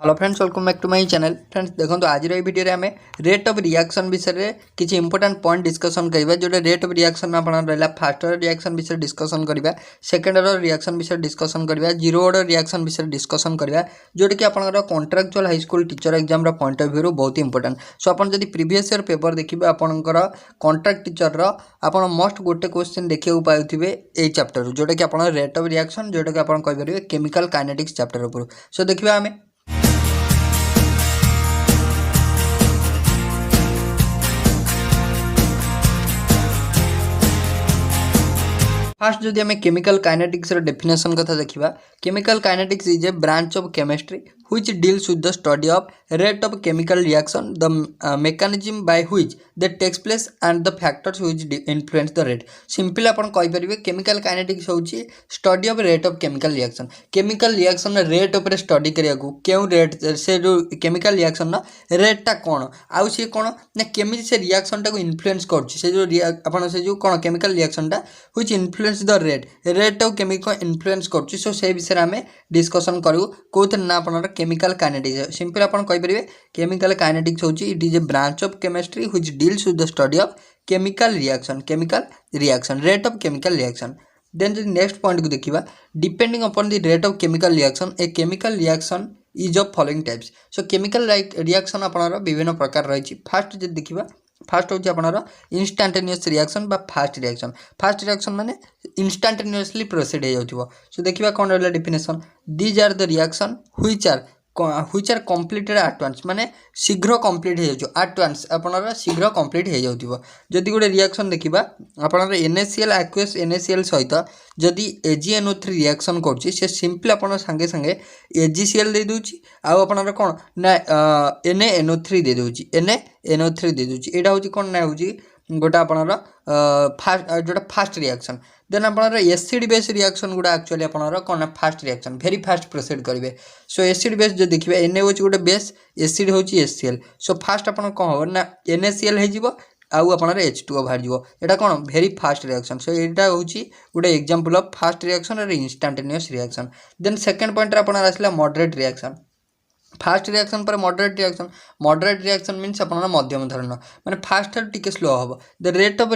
Hello friends, welcome back to my channel. Friends देखो आज video रे हमें रेट ऑफ रिएक्शन विषय में किसी इंपोर्टेंट पॉइंट डिस्कसन करबा। जो रेट ऑफ रिएक्शन में आपन रहला फर्स्ट ऑर्डर रिएक्शन विषय डिस्कसन करबा, सेकंड ऑर्डर रिएक्शन विषय डिस्कसन करबा, जीरो ऑर्डर रिएक्शन विषय डिस्कसन करबा, जोटा कि आपनकर contractual high school teacher exam रा पॉइंट ऑफ व्यू बहुत इंपोर्टेंट। सो आपन जदी प्रीवियस ईयर पेपर देखिबे आपनकर कॉन्ट्रैक्ट टीचर रा आपन मस्ट गोटे क्वेश्चन देखियो पाउथिबे ए चैप्टर जोटा कि आपन रेट ऑफ रिएक्शन जोटा कि आपन कहि परिबे केमिकल काइनेटिक्स चैप्टर ऊपर। सो देखिबा हमें फास्ट जदि आम केमिकल काइनेटिक्स डेफिनेशन कथा देखा, chemical kinetics is a branch of chemistry which deals with the study of rate of chemical reaction, the mechanism by which they takes place and the factors which influence the rate. Simply अपन कहि परिबे chemical kinetics होची study of rate of chemical reaction. Chemical reaction rate ऊपर study करिया को केउ rate से जो chemical reaction ना रेट टा कोन आउ से कोन ना केमिकल से रिएक्शन टा को इन्फ्लुएंस करछि। से जो अपन से जो कोन केमिकल रिएक्शन टा which influence the rate of chemical influence करछि। सो से विषय में डिस्कशन करू कोथ ना अपन केमिकल काइनेटिक्स। सिंपल अपन कहि परिबे केमिकल काइनेटिक्स होची it is a branch of chemistry which deals with the study of chemical reaction rate of chemical reaction. Then जो नेक्स्ट पॉइंट को देखिबा, depending upon the rate of chemical reaction a chemical reaction is of following types. So chemical reaction आपनर विभिन्न प्रकार रहिछि। First जे देखिबा, fast होची आपनर इंस्टांटेनियस रिएक्शन बा फास्ट रिएक्शन। फास्ट रिएक्शन माने इंस्टांटेनियसली प्रोसीड हो जाउथिबो। सो देखिबा कोन रहला definition, these are the reaction which are completed at once, माने शीघ्र कंप्लीट हो जाउ एट वन्स आपनर शीघ्र कंप्लीट हो जाउथिबो। जदि गोटे रिएक्शन देखिबा आपनर NaCl एक्वस NaCl सहित जदि AgNO3 रिएक्शन करछि से सिंपली आपन संगे संगे AgCl दे दोछि आ आपनर कोन ना NaNO3 दे दोछि NaNO3 दे दोछि। एटा होछि कोन ना होछि गोटा आपनर फास्ट जोटा फास्ट रिएक्शन। देन आपनर एसिड बेस रिएक्शन गुडा एक्चुअली आपनर कोन fast reaction very fast proceed करिवे। सो एसिड बेस जो देखिबे Na होछि गोटे बेस, एसिड होछि HCl। सो फास्ट आपन कोन हो ना NaCl हे जिवो आउ आपनर H2O बाहर जिवो। एटा कोन भेरी फास्ट रिएक्शन। सो एटा होछि गोटे एग्जांपल ऑफ फास्ट रिएक्शन और instantaneous reaction. Then second point रे आपनर आसला मॉडरेट रिएक्शन। फास्ट रिएक्शन पर मॉडरेट रिएक्शन मीन्स अपन मध्यम धरण माने फास्ट टिके स्लो हम। The rate of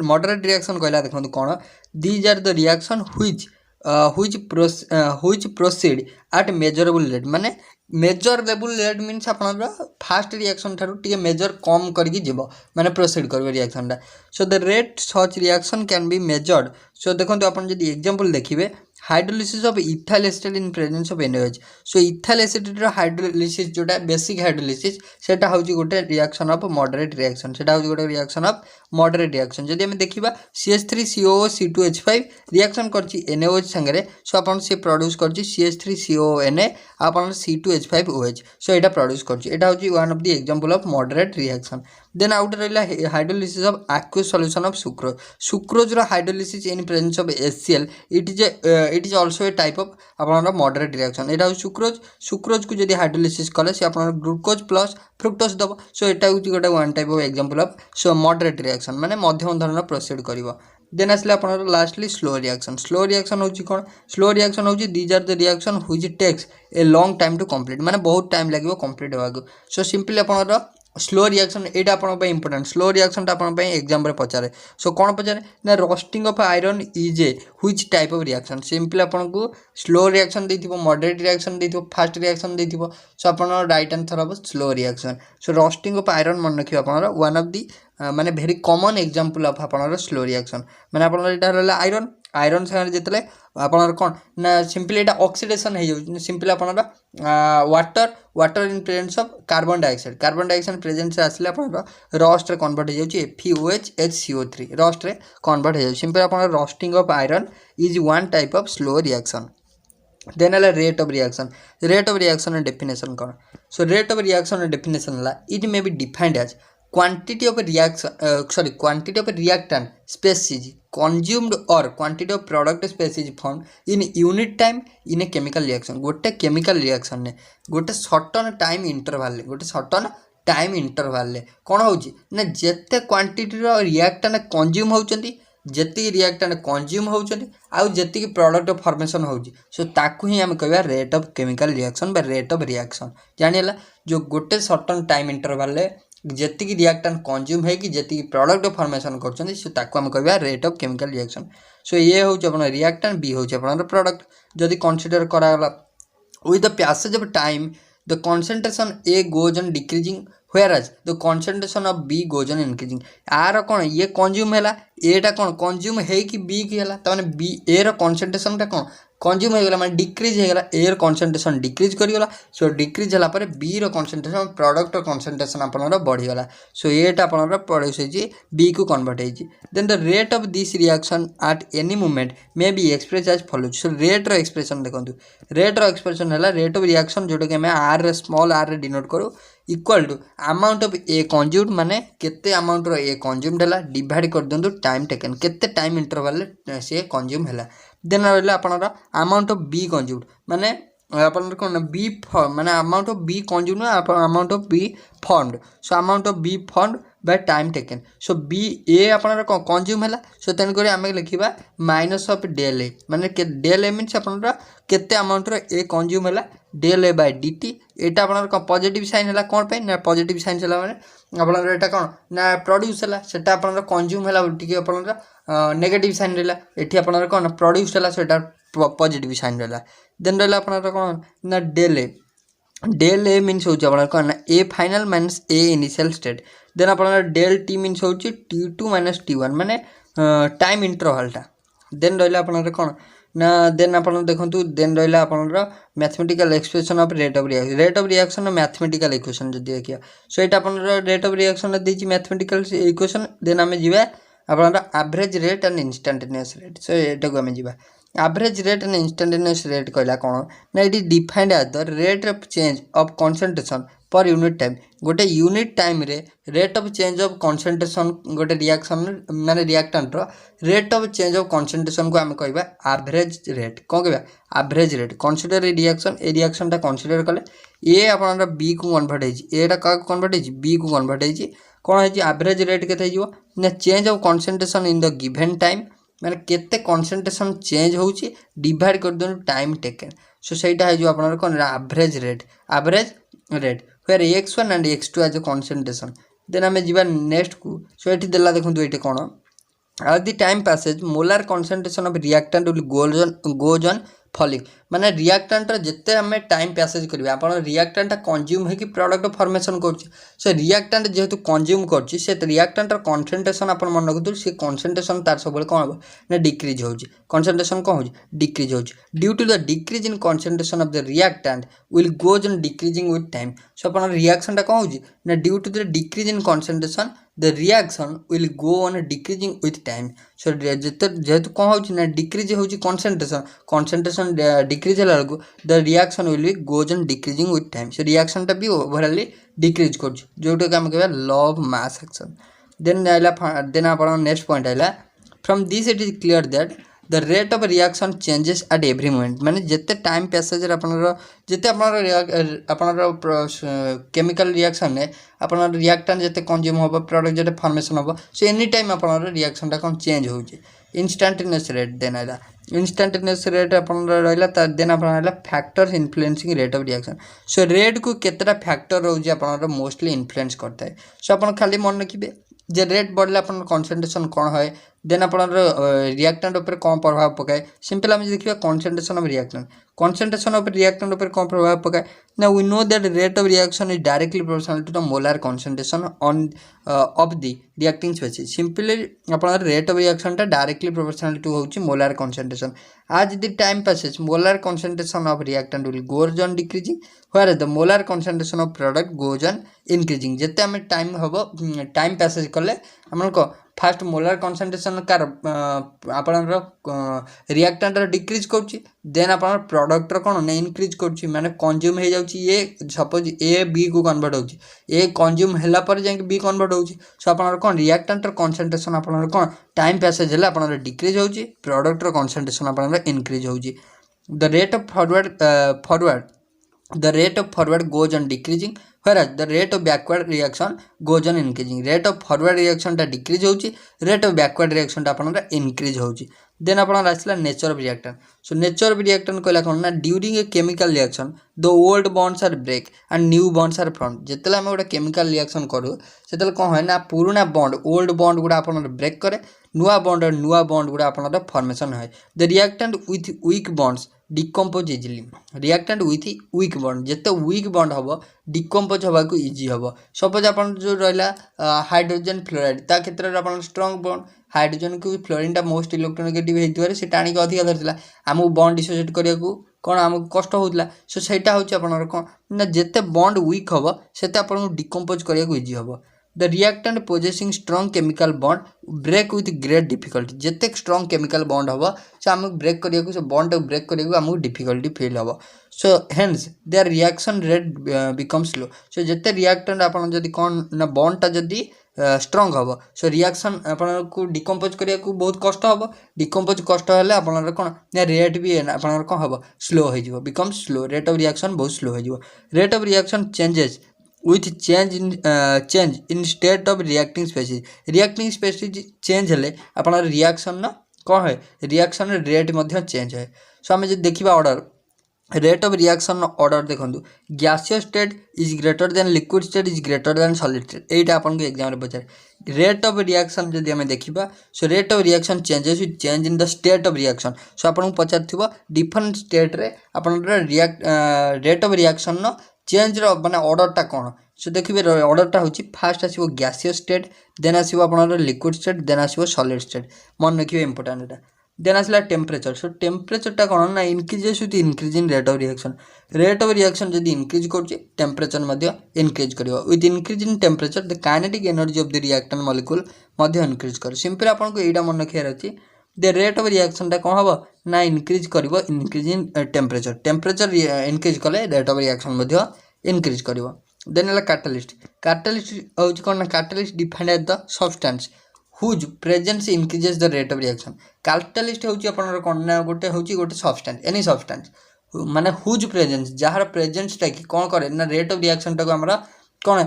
moderate reaction कहला देखो कौन, these are the reaction which proceed at measurable rate. माने मेजरेबल रेट मीन्स अपन फास्ट रिएक्शन ठारू टिके मेजर कम करके जीव माने प्रोसीड करबे रिएक्शन टा। So the rate such reaction can be measured. So देखो अपन जदि एग्जांपल देखिबे, hydrolysis of ethyl acid in presence of NaOH। So ethyl acid रो हाइड्रोलिसिस जोटा बेसिक हाइड्रोलिसिस सेटा होची गोटे रिएक्शन ऑफ मॉडरेट रिएक्शन। सेटा होची गोटे रिएक्शन ऑफ मॉडरेट रिएक्शन। जदि हम देखिबा CH3COO C2H5 रिएक्शन करची NaOH संगे, सो अपन से प्रोड्यूस करची CH3COO Na अपन C2H5OH। सो एटा प्रोड्यूस करची, एटा होची one of the example of moderate reaction. Then आउट रहला hydrolysis of aqueous solution of sucrose. Sucrose रो hydrolysis in presence of HCl it is also a type of आपन moderate reaction. एटा sucrose को जदि हाइड्रोलिसिस कले से आपन ग्लूकोज प्लस फ्रुक्टोज दबो। सो एटा होची गोटे one type of example of so moderate reaction माने मध्यम धरण प्रोसीड करिवो। देन आसले आपन lastly slow reaction. Slow reaction होची कोन, स्लो रिएक्शन होची these are the reaction which takes a long time to complete, माने बहुत टाइम लागिवो कंप्लीट होबागो। सो सिंपली आपन स्लो रिएक्शन एटा आपन इंपोर्टेंट। स्लो रिएक्शन टा आपन एग्जाम रे पचारे। सो कौन पचारे ना roasting of iron is a which type of reaction. Simply आपन को स्लो रिएक्शन देथिबो, मॉडरेट रिएक्शन देथिबो, फास्ट रिएक्शन देथिबो। सो आपन right answer of slow reaction. So roasting of iron मन रखियो आपन वन ऑफ दी माने भेरी कॉमन एग्जांपल ऑफ आपन स्लो रिएक्शन। माने आपन एटा रहला आयरन संगे जेतले आपन कोन ना सिंपली एटा ऑक्सीडेशन हे जाउ। सिंपली आपन water in presence of carbon dioxide presence से आसले आपन रस्ट रे कन्वर्ट हो जाउची FeOH HCO3 रस्ट रे कन्वर्ट हो जाउ। सिंपली आपन roasting of iron is one type of slow reaction. Then आला rate of reaction. Rate of reaction definition कोन। So rate of reaction definition ला it may be defined as quantity of reactant species consumed or quantity of product species found in unit time in a chemical reaction। गोटे chemical reaction ने गोटे certain time interval ले कौन होची ना जेते quantity रो reactant consume होचंती जेतिक reactant consume होउछन आउ जेतिक product formation होउछि सो ताकू ही हम कहबा रेट ऑफ केमिकल रिएक्शन बा रेट ऑफ रिएक्शन जानिला जो गोटे सर्टन टाइम इंटरवल रे जेतिक रिएक्टेंट कंज्यूम है कि जेतिक प्रोडक्ट फॉर्मेशन करछन सो ताकू हम कहबा rate of chemical reaction so ये होउछि अपन रिएक्टेंट बी होउछि अपन प्रोडक्ट जदि consider करागला with the passage of time the concentration A goes on decreasing whereas the concentration of B goes on increasing आर कौन ये कंज्यूम है एटा कौन कंज्यूम है कि बी की है तो बी ए रो कंसंट्रेशन कौन कंज्यूम हो गला माने डिक्रीज हो गला ए रो कंसंट्रेशन डिक्रीज करी गला सो डिक्रीज होला पर बी रो कंसंट्रेशन प्रोडक्ट रो कंसंट्रेशन आपनरो बढ़ी गला सो एटा आपनरो प्रोड्यूस होई बी को कन्वर्ट होई then the rate of this reaction at any moment may be express as follows so rate रो एक्सप्रेशन देखंतु रेट रो एक्सप्रेशन हला रेट ऑफ रिएक्शन जोटा कि हम आर स्मॉल आर रे डिनोट करू equal to amount of a consumed माने केते अमाउंट रो ए कंज्यूम्ड हला डिवाइड कर दियंतु टाइम टेकन केते टाइम इंटरवल से कंज्यूम हला देन रहला आपनरा अमाउंट ऑफ बी कंज्यूम्ड माने अपन कोन बी माने amount of B consumed amount of B formed so amount of B formed by time taken so B A आपनरा कंज्यूम हला सो तेन करी आमे लिखिबा माइनस ऑफ डेल ए माने के डेल ए मींस आपनरा केते अमाउंट रो ए कंज्यूम हला del A by DT Etah आपनरा positive sign हला कोन पे ना पॉजिटिव साइन हला माने आपनरा एटा कोन ना प्रोड्यूस हला सेटा आपनरा कंज्यूम हला टिके आपनरा नेगेटिव साइन रहला एठी आपनरा कोन प्रोड्यूस हला सेटा पॉजिटिव साइन रहला देन रहला आपनरा कोन ना डेल ए मीन्स होची आपनरा कोन A final minus A initial state then आपनरा डेल टी मीन्स होची t2 माइनस t1 माने टाइम इंटरवलटा देन रहला आपनरा कोन ना देन आपन देखंतु देन रहला आपनरा mathematical expression of rate of reaction mathematical equation जदि देखिया सो एटा आपनरा रेट ऑफ रिएक्शन देछि मैथमेटिकल इक्वेशन देन हमें जिबा आपनरा average rate and instantaneous rate so एटा को हमें जिबा average rate and instantaneous rate कहला कोन ना it is defined as the rate of change of concentration per unit time गोटे यूनिट टाइम रे rate of change of concentration गोटे रिएक्शन माने रिएक्टेंट रो rate of change of concentration को हम कहबा एवरेज रेट कोन कहबा average rate consider a reaction ता कंसीडर कले ए आपनरा बी को कन्वर्ट हेजी एटा का कन्वर्ट हेजी बी को कन्वर्ट हेजी कोन हेजी एवरेज रेट केते हिजो ना change of concentration in the given time माने केते कंसंट्रेशन चेंज होउची डिवाइड कर दन टाइम टेकन सो सेटा हेजो आपनरा कोन average rate where x1 and x2 as a concentration then हमें जीवा नेक्स्ट को सो एठी देला देखंतु एठी कोन at the time passage molar concentration of reactant will goes on falling माने रिएक्टेंट जिते हमें टाइम पैसेज करबे आपण रिएक्टेंट कंज्यूम है कि प्रोडक्ट फॉर्मेशन करछि सो रिएक्टेंट जेहेतु कंज्यूम करछि से रिएक्टेंट कंसंट्रेशन आपण मन रखु से कंसंट्रेशन तार सब कोन हो ना डिक्रीज होछि कंसंट्रेशन कोन होछि डिक्रीज होछि due to the decrease in concentration of the reactant will goes on decreasing with time so आपण रिएक्शन टा कोन होछि ना due to the decrease in concentration the reaction will go on decreasing with time so जेहेतु कौन होछि ना decrease होछि concentration डिक्रीज हला को the reaction will be goes on decreasing with time so reaction टा भी ओवरऑली डिक्रीज करछ जोटा हम कहबा law of mass action then आपण नेक्स्ट पॉइंट आइला from this it is clear that the rate of reaction changes at every moment माने जेते टाइम पैसेज आपनरो जेते आपनरो केमिकल रिएक्शन ने आपनरो रिएक्टेंट जेते कंज्यूम होबो प्रोडक्ट जेते फॉर्मेशन होबो सो एनी टाइम आपनरो रिएक्शन ता कोन चेंज होउची इंस्टेंटेनियस रेट देन आइला इंस्टेंटेनियस रेट आपनरो रहला त देन आपनरो factors influencing rate of reaction so rate को केतरा फैक्टर रहउची आपनरो मोस्टली इन्फ्लुएंस करता है सो आपन खाली मन रखिबे जे रेट बढ़ले अपन कंसंट्रेशन कोन होय देन अपन रिएक्टेंट ऊपर कोन प्रभाव पकाए सिंपल हम देखिबा कंसंट्रेशन ऑफ रिएक्टेंट ऊपर कोन प्रभाव पकाए ना we know that rate of reaction is directly proportional to the molar concentration on of the reacting species simply अपन रेट ऑफ रिएक्शन टा डायरेक्टली प्रोपोर्शनल टू होची molar concentration as the time passes molar concentration of reactant will goes on decreasing whereas the molar concentration of product goes on increasing जते हमें time हबो time passage करले हमन को fast molar concentration कार आपन reactant decrease करछि then आपन प्रोडक्ट रो कोन इंक्रीज करछि माने कंज्यूम हे जाउछि ए सपोज ए बी को कन्वर्ट होछि ए कंज्यूम हैला पर जे बी कन्वर्ट होछि सो आपन कोन रिएक्टेंट रो कंसंट्रेशन आपन कोन टाइम पैसेज हैला आपन डिक्रीज होछि प्रोडक्ट रो कंसंट्रेशन आपन इंक्रीज होछि the rate of forward the rate of forward goes on decreasing whereas the rate of backward reaction goes on increasing. Rate of forward reaction टा decrease होउची, rate of backward reaction टा आपनरा increase होउची. Then आपनरा आसला nature of reactant. So nature of reactant कहला कोन ना during a chemical reaction the old bonds are break and new bonds are formed. जेतला हम गोटे chemical reaction करू सेतला कोन होय ना पुराना bond old bond गुडा आपनरा break करे नुआ bond गुडा आपनरा formation होय. The reactant with weak bonds decompose easily. Reactant with weak bond जिते वीक बॉन्ड हम डिकम्पोज होगा इजी हम. सपोज आप जो रहा हाइड्रोजन फ्लोराइड ता क्षेत्र में आप स्ट्रंग बॉन्ड हाइड्रोजन को फ्लोरीन टा मोस्ट इलेक्ट्रोनेगेटिव होता है आनिक अधिक धरता आमको बॉन्ड डिसोसिएट करने को कौन आमको कष्ट होता. सो सहीटा हूँ कौन ना जिते बॉन्ड वीक हम से डिकम्पोज करने को इजी हम. The reactant possessing strong chemical bond break with great difficulty. जिते strong chemical bond हवा से आमको break करिया को से bond को break करिया को आमको difficulty feel हवा. So hence their reaction rate becomes slow. So जिते reactant अपन जदि कौन ना bond टा जदि strong हवा so reaction अपन को decompose करिया को बहुत कष्ट हवा. decompose कष्ट हेले अपन कौन ना rate भी है अपन कौन हवा slow हो जाइबो becomes slow. rate of reaction बहुत slow हो जाइबो. rate of reaction changes with change in state of reacting species. reacting species change हेले अपन रिएक्शन ना कौन है रिएक्शन रेट मध्य चेंज है. सो आम जो देखा order rate of reaction order देखो gaseous state is greater than liquid state is greater than solid state. यहीटा आपको एग्जाम रे पचारे रेट ऑफ रिएक्शन जदि आम देखा so rate of reaction changes with change in the state of reaction. So आपको पचार different state रे अपन rate of reaction no change माने ऑर्डरटा कौन. सो देखिए ऑर्डरटा हूँ फास्ट आसो गैसियस स्टेट देन आसो आप लिक्विड स्टेट देन आसो सॉलिड स्टेट मन रखिए इंपोर्टेंट एटा. देन आसला टेम्परेचर. सो टेम्परेचरटा कौन ना increases with increase in rate of reaction. Rate of reaction जब इंक्रीज कर टेम्परेचर इनक्रीज कर with increase in temperature the kinetic energy of the reactant molecule increase कर. सिंपल आपको यहाँ मन रखार अच्छी द रेट ऑफ रिएक्शन टा कौन हम ना इनक्रीज कर increase in temperature. Temperature increase कले रेट ऑफ रिएक्शन इनक्रीज कर. देन है कैटालिस्ट. कैटालिस्ट हूँ कौन ना catalyst defined as the substance whose presence increases the rate of reaction. Catalyst हूँ आप कौन ना गोटे हूँ गोटे सब्सटेंस एनी सब्सटेंस माने हुज प्रेजेंस जार प्रेजेंसटा कि कौन करे ना रेट ऑफ रिएक्शन टाक आम कौन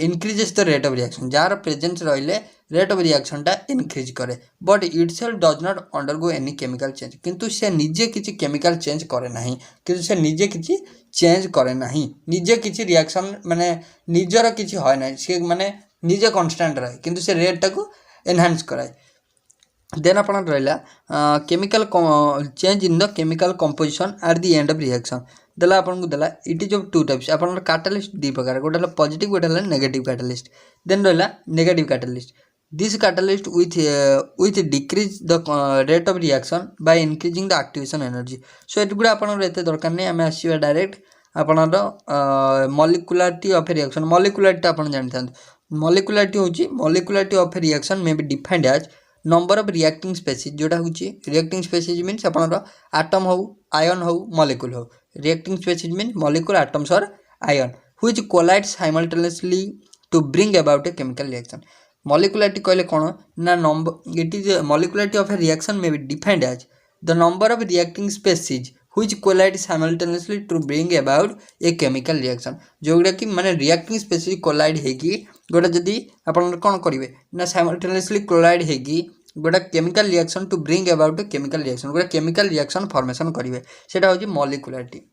increases the rate of reaction. Jar presence रहिले रेट ऑफ रिएक्शन टा इंक्रीज करे but itself does not undergo any chemical change. किंतु से निजे किसी केमिकल चेंज करे नहीं किंतु से निजे किसी चेंज करे नहीं निजे किसी रिएक्शन माने निजर किसी है ना सी माने निजे कांस्टेंट रहे किंतु से रेट टाको एनहांस कराए. देन अपन रहा chemical change in the chemical composition at the end of reaction देला आपन को देला it is of two types. आपन कैटालिस्ट दी प्रकार गोटे पॉजिटिव गोटे नेगेटिव कैटालिस्ट. देन रहा negative catalyst. This catalyst with decrease the rate of reaction by increasing the activation energy. सो ये गुड़ा आपन एते दरकार नहीं आम आसवा डायरेक्ट आपन मॉलिक्युलरिटी ऑफ रिएक्शन. मॉलिक्युलरिटी आपन जानते मॉलिक्युलरिटी होची molecularity of reaction may be defined as number of reacting species जोटा होची रिएक्टिंग स्पेसीज मीन्स आपन एटम हो आयन हो मॉलिक्यूल हो. Reacting species mean molecule atoms और ion which collide simultaneously to bring about a chemical reaction. Molecularity कहले कौन ना number it is molecularity of a reaction may be defined as the number of reacting species which collide simultaneously to bring about a chemical reaction. जोटा कि माने reacting species collide हेगी गोटे जदि आपन कौन करेंगे ना साइमल्टेनियसली कोलाइड हेगी गोटे chemical reaction to bring about a chemical reaction गोटे केमिकल रिएक्शन फॉर्मेशन करेंगे सेटा होची मॉलिक्युलरिटी.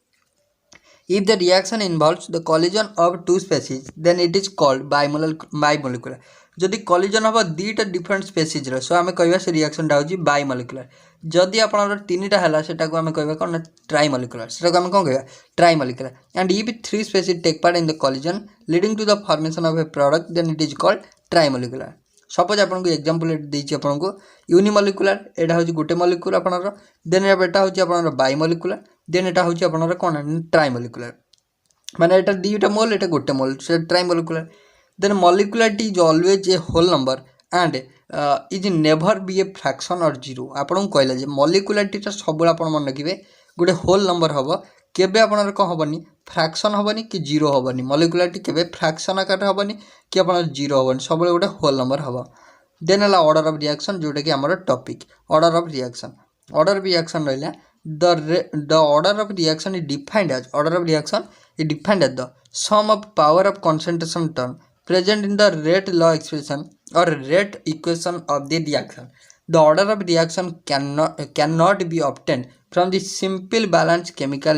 If the reaction involves the collision of two species, then it is called bimolecular. जदि collision हम दीटा डिफरेंट स्पेसीज सो आम कह से रिएक्शन टा बाइमोलिकुलर. जदि आप तीन टा है सेटा को आम कह कौन ना ट्राइमोलिकुलर सेटा को आम कौन कह trimolecular. And if three species take part in the collision leading to the formation of a product then it is called trimolecular. Suppose आपको एग्जांपल देछि आपको यूनिमोलिकुलर एटा हूँ गोटे मॉलिक्यूल आपनर. देन एटा हूँ आपनर बाइमोलिकुलर. देन एटा हूँ आपनर कौन ट्राइमोलिकुलर माने एटा दुईटा मोल एटा गोटे मोल से trimolecular. Then molecularity is always a whole number and is never be a fraction or zero. आपको कहला जे मॉलिक्युलरिटी सब आप मन रखिए गोटे होल नंबर हम केबे आपनर कौन हेनी फ्रैक्शन हेनी कि जीरो हेनी. मॉलिक्युलरिटी केबे फ्रैक्शन आकार हेनी कि आप जीरो हेनी सब गोटे होल नंबर हम. देन है ऑर्डर ऑफ रिएक्शन जोटा कि आमर topic order of reaction. Order of reaction रहा the order of reaction is defined as the sum of power of concentration term present in the rate law expression or rate equation of the reaction. The order of reaction cannot be obtained from the simple balanced chemical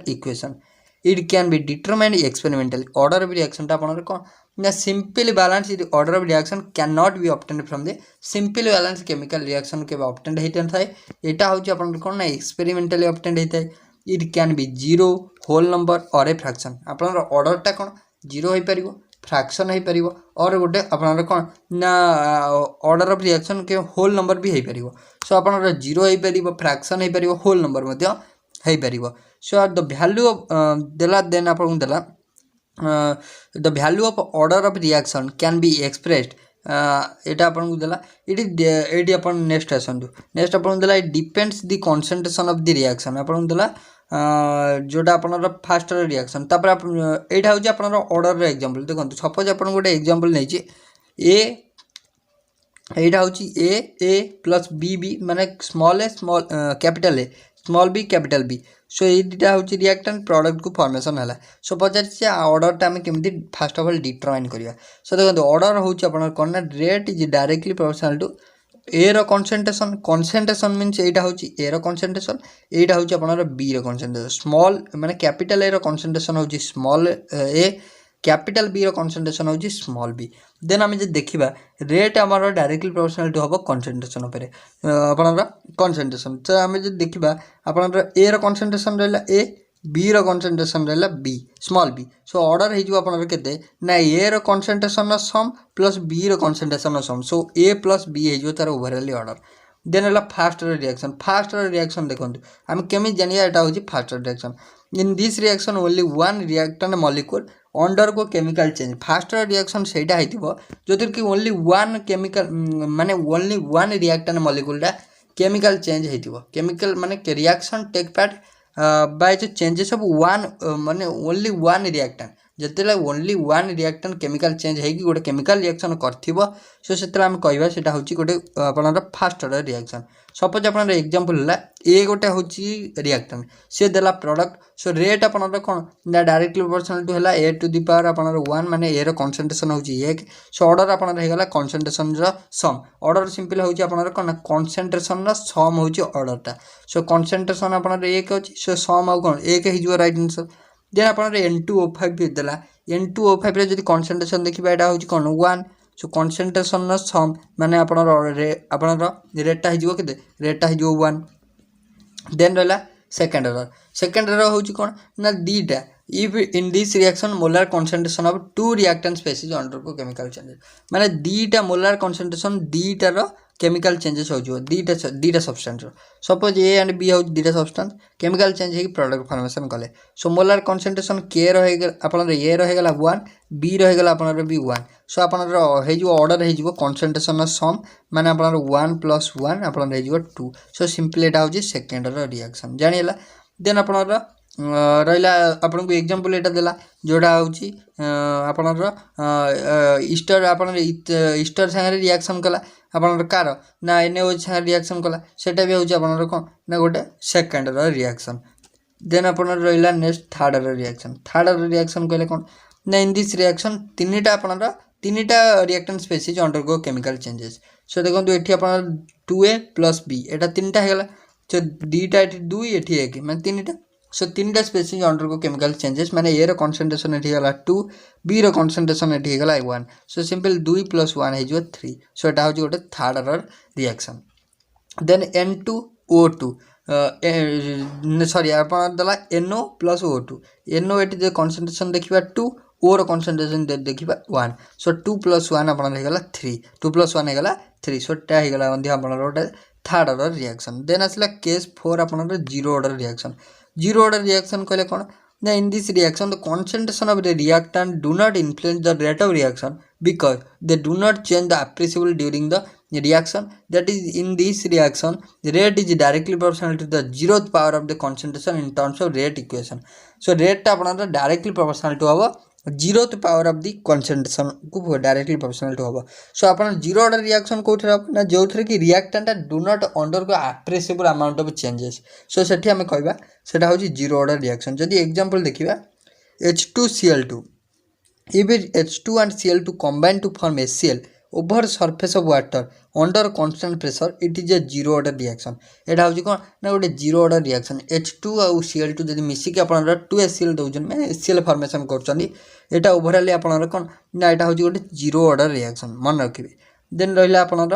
equation. It can be determined experimentally. Order of reaction टा आपनर कोन ना simple balanced order of reaction cannot be obtained from the simple balanced chemical reaction के obtained हेतन थाए एटा होची आपनर कोन ना experimentally obtained हेतै. It can be zero, whole number or a fraction. आपनर order टा कोन zero होई परिबो, fraction होई परिबो और गोटे आपनर कोन ना order of reaction के whole number भी होई परिबो. सो आपनर zero होई परिबो, fraction होई परिबो, whole number मध्य होई परिबो. So the value of then आपन देला the value of order of reaction can be expressed एटा आपन को देला एटी अपन नेक्स्ट आसंतु नेक्स्ट अपन देला it depends the concentration of the reaction आपन देला जोटा अपन फास्ट रिएक्शन तापर एटा होची अपन ऑर्डर रे एग्जांपल देखंतु सपोज अपन गोटे एग्जांपल नै छी ए एटा होची ए प्लस बी माने small capital A small B capital B. So एटा होची रिएक्टेंट प्रोडक्ट को फॉर्मेशन हला. सो पचार से ऑर्डर टा हम केमती फर्स्ट ऑफ ऑल डिटरमाइन करिया. सो देखो ऑर्डर होची अपन कोन rate is directly proportional to A रो कंसंट्रेशन मींस एटा होची ए रो कंसंट्रेशन एटा होची अपन बी रो कंसंट्रेशन. स्मॉल माने कैपिटल ए रो कंसंट्रेशन होची स्मॉल ए कैपिटल बी रो कंसंट्रेशन होची स्मॉल बी. देन हम जे देखिबा रेट हमर डायरेक्टली प्रोपोर्शनल टू हबो कंसंट्रेशन ऊपर आपनर कंसंट्रेशन. तो हम जे देखिबा आपनर ए रो कंसंट्रेशन रहला ए बी रो कंसंट्रेशन रहला B small B. So order हे जो आपनर केते ना ए रो कंसंट्रेशन सम प्लस बी रो concentration sum. So A plus B हे जो तार ओवरऑल ऑर्डर. देन हला फास्ट रिएक्शन देखंतु हम केमि जानिया एटा होची fast reaction. In this reaction only one reactant molecule under को केमिकल चेंज. फास्ट रिएक्शन सेटा हेतिबो जोतिर कि ओनली वन केमिकल माने ओनली वन रिएक्टेंट मॉलिक्यूल दा केमिकल चेंज हेतिबो. केमिकल माने reaction take part by the changes of one माने ओनली वन रिएक्टेंट जतेला only one reactant chemical change है कि गोटे केमिकल रिएक्शन करथिबो. सो सेतला हम कहबा सेटा होची गोटे आपनर फास्ट रिएक्शन. सपोज आपनर एग्जांपल हला ए गोटे होची रिएक्टेंट से देला प्रोडक्ट. सो रेट आपनर कोन ना डायरेक्टली प्रोपोर्शनल टू हला ए टू द पावर आपनर 1 माने ए रो कंसंट्रेशन होची 1. सो ऑर्डर आपनर हे गला कंसंट्रेशन रो सम. ऑर्डर सिंपल होची आपनर कोन कंसंट्रेशन रो सम होची ऑर्डर टा. सो कंसंट्रेशन आपनर 1 होची. सो सम आ कोन 1 हिजो राइट आंसर. देन आपनर N2O5 भी देला N2O5 रे जदी कंसंट्रेशन देखिबा एटा होची कोन 1. सो कंसंट्रेशन न सम माने आपनर रेट हिजो केते रेट हिजो 1. देन रहला सेकंड ऑर्डर होची कोन ना दीटा if in this reaction molar concentration of two reactant species undergo chemical changes माने दीटा molar concentration दीटा रो chemical changes हो जो दीटा substance suppose A and B हो दीटा substance chemical change है कि product formation कले. so molar concentration K रहेगा अपन A रहेगा 1 B रहेगा अपन B 1. so अपन है जो order है जो concentration sum माने अपन 1 plus 1 अपन है जो 2. so simply एटा हो जी second order reaction जानिला. then अपन रहा आपन को एग्जांपल एटा देला जोड़ा होची आपनर ईस्टर आपन ईस्टर संगे रिएक्शन कला आपनर कार ना एनओ संगे रिएक्शन कला सेटा भी होची आपनर कोन ना गोटे सेकंड रिएक्शन. देन आपनर रहिला नेक्स्ट थर्ड रिएक्शन कहले कोन ना इन दिस रिएक्शन तीनटा reactant species undergo chemical changes. So देखंतु एठी आपनर 2A + B एटा तीनटा हेगला. सो दीटा एठी 2 एठी 1 माने तीनटा. सो तीनटा स्पीशीज अंडरगो केमिकल चेंजेस माने ए रो कंसंट्रेशन एठी गला 2 बी रो कंसंट्रेशन एठी गला 1. सो सिंपल 2 + 1 है जो 3. सो एटा हो जो गोटे third order reaction. Then N2O2 sorry अपन दला NO + O2 NO एठी जे कंसंट्रेशन देखिबा 2 O रो कंसंट्रेशन देखिबा 1. सो 2 + 1 अपन हे गला 3 2 + 1 हे गला 3. सो टा हे गला मध्य अपन गोटे थर्ड ऑर्डर रिएक्शन. देन असला केस 4 अपन zero order reaction. Zero order reaction कहले कोन ना in this reaction the concentration of the reactant do not influence the rate of reaction because they do not change the appreciable during the reaction. That is in this reaction the rate is directly proportional to the zeroth power of the concentration in terms of rate equation. So rate टा आपन directly proportional to हबो zeroth power of the concentration को directly proportional to हम सो आप zero order reaction कौन ना जो थे कि reactant do not undergo appreciable amount of changes so से आम कहवा सेटा हूँ जीरो ऑर्डर रिएक्शन जदि एग्जांपल देखिबा H2Cl2 if H2 and Cl2 combine to form HCl over surface of water under constant pressure it is a zero order reaction एटा हूँ कौन ना गोटे जीरो ऑर्डर रिएक्शन H2 और Cl2 जब मिसिक आप 2HCl दौन मैंने HCl फॉर्मेशन कर ओभरअली आप कौन ना यहाँ हूँ गोटे जीरो ऑर्डर रिएक्शन मन रखिए देन रहा आपणर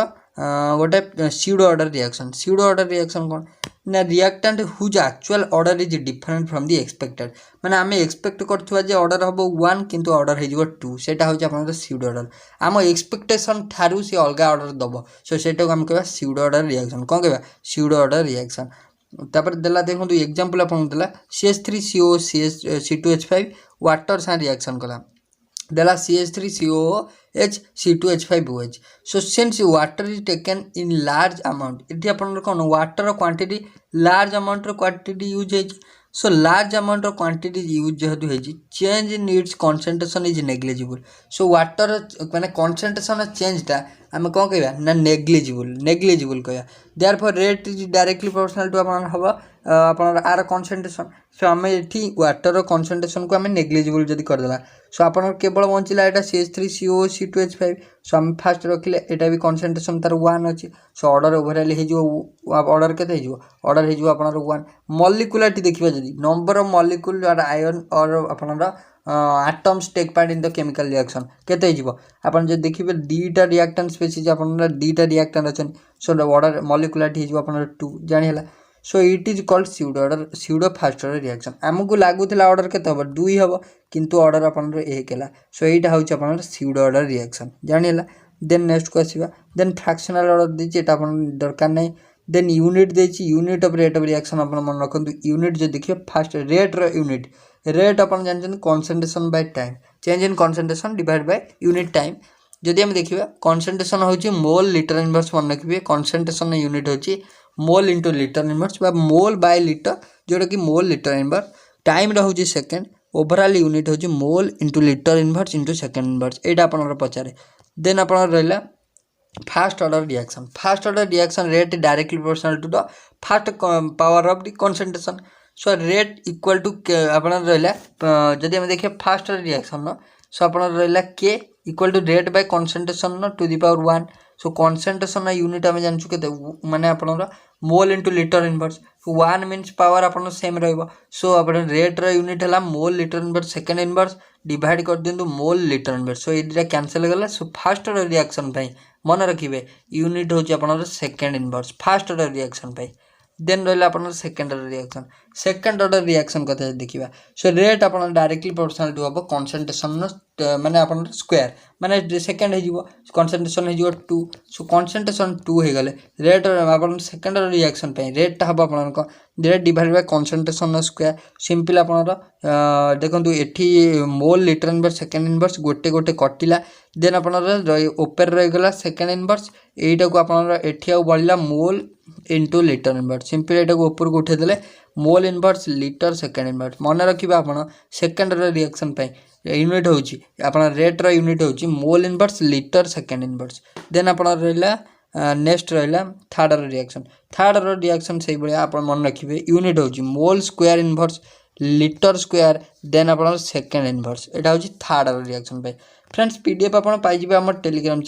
गोटे स्यूडो ऑर्डर रिएक्शन कौन ना reactant whose actual order is different from the expected माने आम एक्सपेक्ट करथुवा ऑर्डर हम 1 किंतु ऑर्डर हो 2 सेटा हूँ आपन स्यूडो ऑर्डर आम एक्सपेक्टेशन ठारू से अलग ऑर्डर दब सो सेटा आम कहवा स्यूडो ऑर्डर रिएक्शन कौन कहवा स्यूडो ऑर्डर रिएक्शन तापर देला देखो एग्जांपल आपन देला CH3CO C2H5 वाटर सा रिएक्शन कला देला CH3COOH C2H5OH so since water is taken in large amount इठी अपन कौन water quantity large amount quantity use है so large amount quantity use जेहेतु है change in its concentration is negligible so water माने कंसंट्रेशन चेंजटा आम कौन कहवा ना नेग्लिजिबल कहवा therefore rate is directly proportional to अपन हम अपन आर कंसंट्रेशन सो आम ये वाटर कंसंट्रेशन को आम नेग्लिजिबल जब करदेला सो आप केवल बचिला यहाँ CH3CO C2H5 सो आम फास्ट रखिले यहाँ भी कंसंट्रेशन तार 1 अच्छी सो ऑर्डर ओवरअली हो ऑर्डर केते हो ऑर्डर हो आपनर 1 मॉलिक्युलरिटी देखिबा जदी नंबर ऑफ मॉलिक्यूल और आयन और आपनर atoms take part in the chemical reaction केते हो आपन जे देखिबे दीटा रिएक्टेंट स्पेसीज आपनर दीटा रिएक्टेंट अछन सो ऑर्डर मॉलिक्युलरिटी हो आपनर 2 जानि हला so it is called pseudo first order reaction आमको लगुला ऑर्डर के 2 ही हम किंतु ऑर्डर अपन एक सो यहाँ हूँ आप स्यूडो ऑर्डर रिएक्शन जानिला देन नेक्स्ट को आसवा देन फ्रैक्शनल ऑर्डर देती दरकार नहीं देन यूनिट देती unit of rate of reaction आप मन रखु यूनिट जो देखिए फास्ट रेट यूनिट रेट अपन जानते concentration by time change in concentration divide by unit time जदि हम देखिए कंसंट्रेशन हूँ मोल लिटर इनवर्स मन रखिए कंसंट्रेशन यूनिट हूँ mole into litre inverse mole by litre जोटा कि मोल लिटर इनवर्स टाइम रोचे सेकेंड ओवरऑल यूनिट हूँ mole into litre inverse into second inverse यहाँ आप पचारे देन आप रहा first order reaction rate directly proportional to the first power of the concentration so rate equal to आप रहा जदि हम देखिए फास्ट रिएक्शन सो आप रहा k equal to rate by concentration to the power 1 so concentration unit आम जानचु के माने आपनर mole into litre inverse 1 means power आपन सेम रहिबो सो अपन रेट यूनिट है mole litre inverse second inverse divide कर दिंतु मोल लिटर इनवर्स सो ये कैंसल गला सो फास्ट ऑर्डर रिएक्शन मन रखिए यूनिट हूँ आपन second inverse first order reaction then रहा आप सेकेंड ऑर्डर रिएक्शन कथा देखा सो रेट आप डायरेक्टली प्रोपोर्शनल टू हम कंसंट्रेशन माने आप स्क्वायर माने सेकेंड हो कंसंट्रेशन हो 2 सो कंसंट्रेशन 2 हो गले रेट आप सेकेंड ऑर्डर रिएक्शन रेट हम आप rate divide by concentration square simple आप देखो ये मोल लिटर इनवर्स सेकेंड इनवर्स गोटे गोटे कटिला देन आप ओपर रहीगला सेकेंड इनवर्स यहीटा को आप बढ़ला mole into litre inverse simple यहाँ को ऊपर को उठेदेले mole inverse litre second inverse मन रखिए आप सेकेंड ऑर्डर रिएक्शन यूनिट हूँ आप रेट यूनिट हूँ mole inverse litre second inverse then आप रहा नेक्स्ट रहा थर्ड ऑर्डर रिएक्शन से भाई आप मन रखिए यूनिट हूँ mole square inverse litre square then आप सेकेंड इनवर्स यहाँ हूँ third order reaction friends PDF आप पाइबे आम टेलीग्राम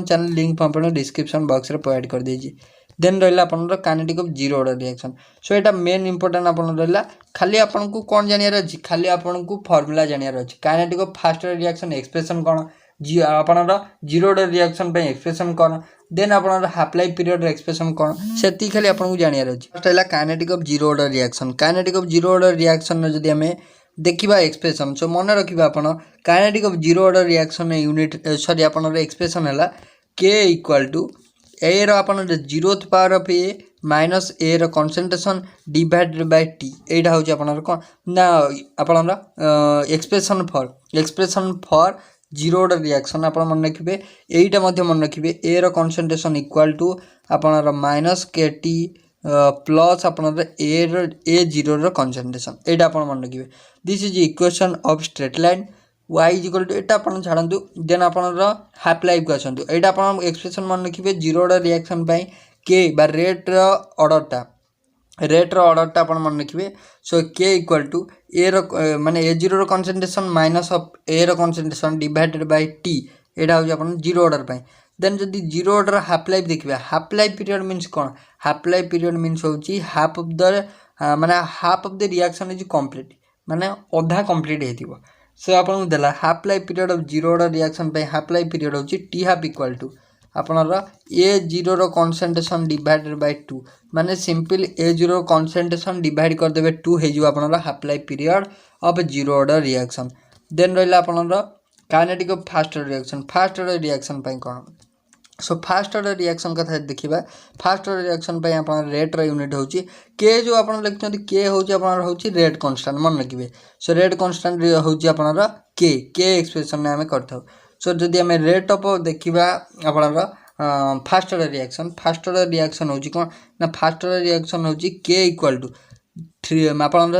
चैनल लिंक आप डिस्क्रिप्शन बॉक्स में प्रोवाइड कर देजी देन रहा आपनर kinetic of zero order reaction so यहाँ मेन इंपोर्टेंट आप रहा खाली आपन को कौन जानियार अच्छी खाली आपन को फॉर्मूला जानियार अच्छी kinetic of first order reaction expression कौन आपनर जीरो ऑर्डर रिएक्शन एक्सप्रेशन कौन देन आपनर हाफ लाइफ पीरियड एक्सप्रेशन कौन से खाली आपन को जानियार अच्छी फर्स्ट है kinetic of zero order reaction जदि आम देखा एक्सप्रेशन सो मन रखिए आप kinetic of zero order reaction unit sorry आपनर एक्सप्रेशन है के इक्वल टू ए रन zeroth power of A minus A concentration divided by T यहाँ हूँ आप कौन ना आप expression for zero order reaction आप मन रखिए यहीटा मन रखिए ए रनसेंट्रेशन इक्वल टू आपनर माइनस के टी प्लस आपनर ए जीरो रनसेंट्रेशन यहाँ आप मन रखिए this is equation of straight line y equal to एटा अपन छाड़ू देन आपनर हाफ लाइफ को आसतु एटा अपन एक्सप्रेशन मन रखिए जीरो ऑर्डर रिएक्शन के बा रेट ऑर्डरटा रेट्र ऑर्डरटा अपन मन रखिए सो के इक्वल टू ए माने A zero concentration minus of A concentration divided by t एटा हो अपन जीरो ऑर्डर देन जदि जीरो ऑर्डर हाफ लाइफ देखिए हाफ लाइफ पीरियड मीन्स कौन हाफ लाइफ पीरियड मीन्स होची हाफ ऑफ द माने half of the reaction is complete माने अधा कंप्लीट हेतिबो सो आपन देला half life period of zero order reaction half life period होची टी हाफ इक्वल टू आपनर A zero concentration divided by 2 माने simple A zero concentration divide कर देबे 2 हे जो आपनर half life period of zero order reaction then रहला आपनर kinetic of first order reaction कोन सो फास्ट ऑर्डर रिएक्शन कथा देखिबा फास्ट ऑर्डर रिएक्शन आपन रेट यूनिट होची के जो आपन लिखछन के होची आपन होची रेट कांस्टेंट मन रखिबे सो रेट कांस्टेंट होची आपन के एक्सप्रेशन ने हमें करथौ सो जदि हमें रेट ऑफ देखिबा आपन फास्ट ऑर्डर रिएक्शन होची कोन ना फास्ट ऑर्डर रिएक्शन होची के इक्वल टू 3 आपन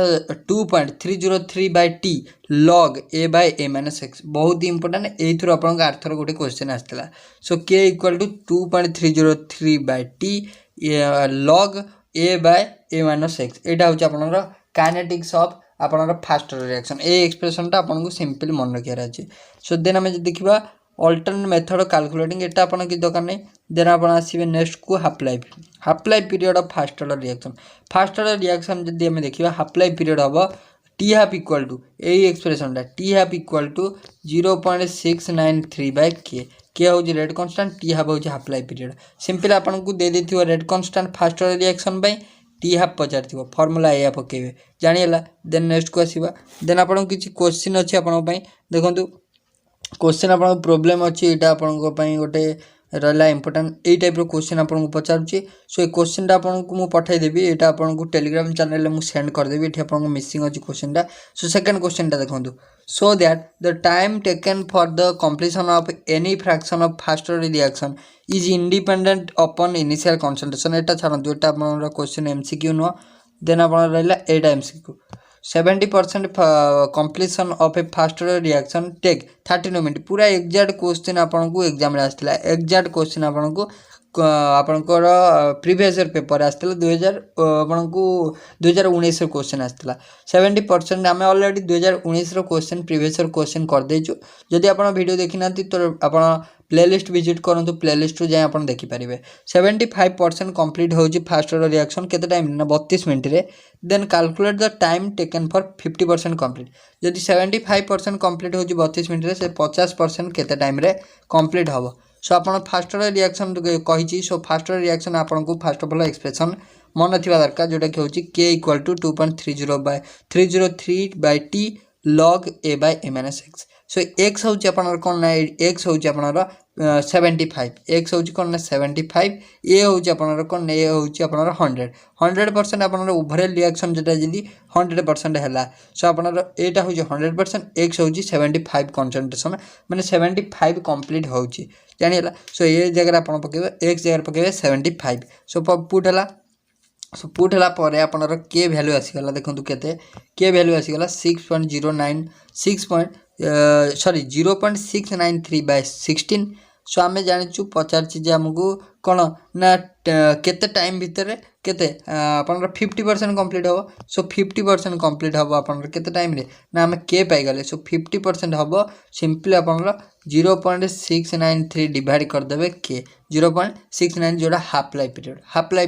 2.303 by T log A by A minus X बहुत ही इंपोर्टेंट ए थ्रू आपन आर्थर गोटे क्वेश्चन आस्थिला so K equal to 2.303 by T log A by A minus X एटा होची आपन काइनेटिक्स ऑफ आपन फास्ट ऑर्डर रिएक्शन ए एक्सप्रेशन टा आपन को सिंपल मन रखियार अछि सो देन हमें देखिबा अल्टरनेट मेथड कैलकुलेटिंग एटा आपन की दरकार नै देन आपन आसीबे नेक्स्ट को half life period of first order reaction जदि हमें देखिबा हाफ लाइफ पीरियड हबो t half equal to a expression टा t half equal to 0.693 by k हो रेट कांस्टेंट टी हाफ हो हाफ लाइफ पीरियड सिंपल आपन को दे देथिबो rate constant first order reaction t half पचार फॉर्मूला या पकेबे जानिला देन नेक्स्ट को आसीबा देन आपन किछि क्वेश्चन अछि आपन पई देखंतु क्वेश्चन आपन प्रॉब्लम अछि एटा आपन को पई गोटे रहला इंपोर्टेंट ए टाइप रो क्वेश्चन आपन को पचारुछि सो ए क्वेश्चन टा आपन को मु पठाई देबी एटा आपन को टेलीग्राम चैनल ले मु सेंड कर देबी एठी आपन को मिसिंग अछि क्वेश्चन टा सो सेकंड क्वेश्चन टा देखंतु so that the time taken for the completion of any fraction of first order reaction is independent upon initial concentration एटा छाड़ंतु एटा आपन रो क्वेश्चन एमसीक्यू नो देन आपन रहला एटा MCQ 70% completion of a fast order reaction take 30 minute पूरा exact question आपन को exam रे आस्थिला exact question आपन को आपनकर प्रीवियस ईयर पेपर आस्थिला 2000 आपन को 2019 रो क्वेश्चन आस्थिला 70% हमें ऑलरेडी 2019 रो क्वेश्चन प्रीवियस ईयर क्वेश्चन कर देछु जदि आपन वीडियो देखि नांती तो आपन प्लेलिस्ट विजिट करंतु प्लेलिस्ट रो जाय आपन देखि परिबे 75% कंप्लीट होची फास्ट ऑर्डर रिएक्शन केते टाइम ना 32 मिनिट रे then calculate the time taken for 50% complete जदि 75% कंप्लीट होची 32 मिनिट रे से 50% केते टाइम रे कंप्लीट हबो सो आपन फास्ट ऑर्डर रिएक्शन कहिची सो फास्ट ऑर्डर रिएक्शन आपन को फर्स्ट ऑफ ऑल एक्सप्रेशन मन थिबा दरकार जोटा कि होची k equal to 2.30 by 303 by t log a by a minus x so x होची आपनर कोन ना x होची आपनर 75 x होची कोन ना 75 a होची आपनर कोन a होची आपनर 100% आपनर ओवरऑल रिएक्शन जेटा जदी 100% हैला सो आपनर एटा होची 100% x होची 75 कंसंट्रेशन माने 75 कंप्लीट होची जानिला सो ए जगह आपन पकेबे x जगह पकेबे 75 सो पुट हला सो पुट हला परे आपनर के वैल्यू आसी गला देखंतु केते के वैल्यू आसी गला 0.693 बाय 16 सो आमे जानिचु पचार चीज हमकु कोन ना केते टाइम भीतर केते आपनर 50% कंप्लीट हो सो 50% कंप्लीट हो आपनर केते टाइम रे ना हमें के पाई गले सो 50% हो सिंपली आपनर 0.693 डिवाइड कर देबे के 0.69 जोड़ा हाफ लाइफ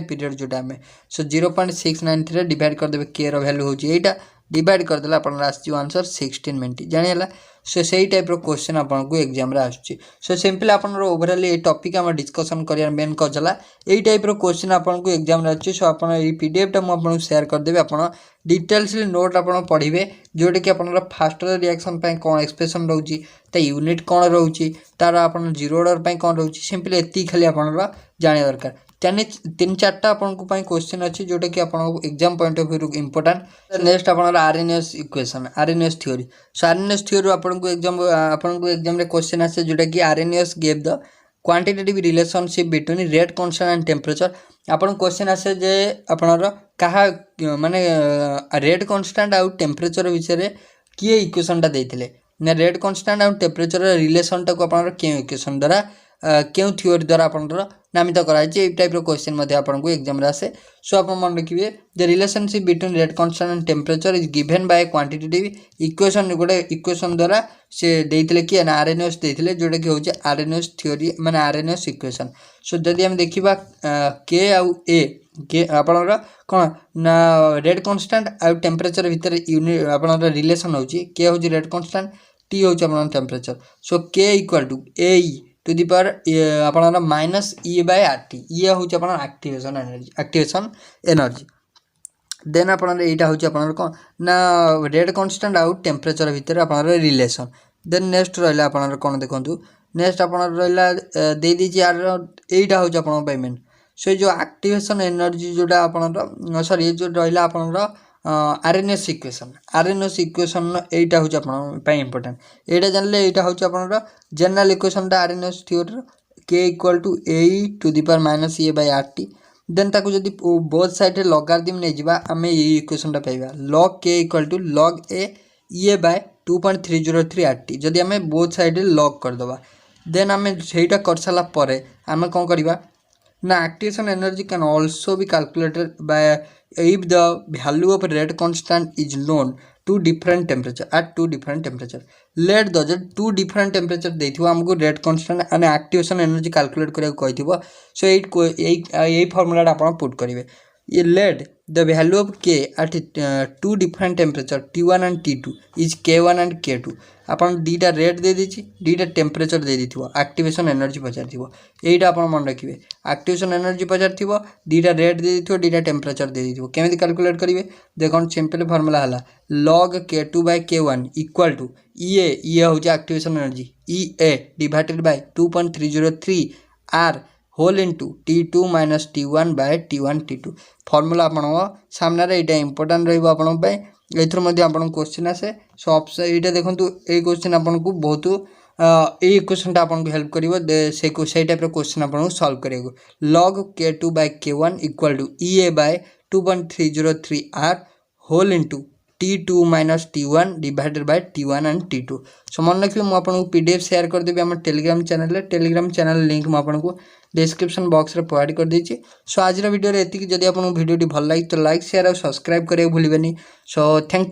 पीरियड जोड़ा हमें सो 0.693 डिवाइड कर देबे के रो वैल्यू होची एटा डिवाइड कर देला अपन आसी आंसर 16 मिनट जानिला सो सेही टाइप रो क्वेश्चन आपन को एग्जाम रे आछी सो सिंपल आपन रो ओवरऑल ए टॉपिक हम डिस्कशन करियर मेन कजला एही टाइप रो क्वेश्चन आपन को एग्जाम रे आछी सो आपन ए पीडीएफ टा म आपन को शेयर कर देबे आपन डिटेल्स नोट आपन पढिबे जोटे कि आपन फास्ट रिएक्शन पय कोन एक्सप्रेशन रहउची त यूनिट कोन रहउची तार आपन जीरो ऑर्डर पय कोन रहउची सिंपल एती खाली आपन जाने दरकार तीन चारटा आपन को पय क्वेश्चन अछि जोटे कि आपन exam point of view important next आपन Arrhenius equation Arrhenius theory so Arrhenius theory आपन को एग्जाम रे क्वेश्चन आसे जोटे कि Arrhenius give the quantitative relationship between rate constant and temperature आपन क्वेश्चन आसे जे आपन कहा माने रेट कांस्टेंट आ टेंपरेचर विषय रे किए इक्वेशन टा देथिले ना रेट कन्स्टांट और टेम्परेचर रिलेसन टाक आप इक्वेशन द्वारा क्यों थ्योरी द्वारा आपंकर नामित कराई टाइप क्वेश्चन आपको एग्जाम आसे। सो आप मन रखिए the relationship between rate constant and temperature is given by quantitative equation गोटे इक्वेशन द्वारा से देते कि आरएनएस देते जोटा कि हूँ आरएनएस थ्योरी माने आरएनएस इक्वेशन। सो जदि आम देखा के आउ ए के आपणर कौन ना रेट कन्स्टांट आउ टेम्परेचर भितर यूनिट आपणर रिलेसन हो के हूँ रेट कन्स्टांट टी हूँ आप temperature. So k equal to A to the power आपणर minus E by R T ये हूँ आप एक्टिवेशन एनर्जी देन आपणर यहाँ हूँ आपणर कौन ना रेट कन्स्टांट आउ टेम्परेचर भितर आपणर रिलेसन। देन नेक्स्ट रहा आपणर कौन देखूँ नेक्स्ट आपणर रहा दे दीजिए यार यहाँ हूँ आप पेमेंट। सो जो एक्टिवेशन एनर्जी जोटा आपणर सॉरी जो रहा आपणर आरएनएस इक्वेशन यहाँ हूँ आप इम्पोर्टेंट यहाँ जानले यहाँ हूँ आपणर general equation Arrhenius theory K equal to A to the power minus A by R T then ताकू जदि बोथ साइड लॉगारिथम नहीं जावा आम ये इक्वेशन पाइबा log K equal to log A by 2.303 R T जदि आम बोथ साइड लॉग करदे then आम से कर सारा पर आम कौन करवा ना activation energy can also be calculated by if the value of rate constant is known to different temperature at two different temperature let the two different temperature देथिबो हमको rate constant and activation energy calculate करिया कहिथिबो। सो एई formula आपण put करिवे ये let the value of k at two different temperature T1 and T2 is K1 and K2 आपन दीटा rate दे दीची दीटा टेम्परेचर दे दिथिबो एक्टिवेशन एनर्जी पचारथिबो एइटा आपन मन रखिबे एक्टिवेशन एनर्जी पचारथिबो दीटा रेट दे दिथिबो दीटा टेम्परेचर दे दिथिबो केमिति कैलकुलेट करिवे देखन सिंपल फार्मूला हला log K2 by K1 equal to ये हो activation energy EA divided by 2.303 R whole into T2 minus T1 by T1 T2 formula आपण सामने यहाँ इंपोर्टाट रही क्वेश्चन आसे। सो ऑप्शन यहाँ देखो ये क्वेश्चन आपन को बहुत ये क्वेश्चन आपन को हेल्प कर से टाइप क्वेश्चन आपन सॉल्व करेगा log K2 by K1 equal to EA by 2.303 R whole into T2 minus T1 divided by T1 and T2। So मन रखिए मुझे PDF शेयर करदेवी आम टेलीग्राम चैनल लिंक मुझे डिस्क्रिप्शन बॉक्स रे प्रोवाइड कर दीजिए। सो आज वीडियो एति जदि आपको वीडियो भल लगे तो लाइक शेयर और सब्सक्राइब करें भूलिए। So thank you.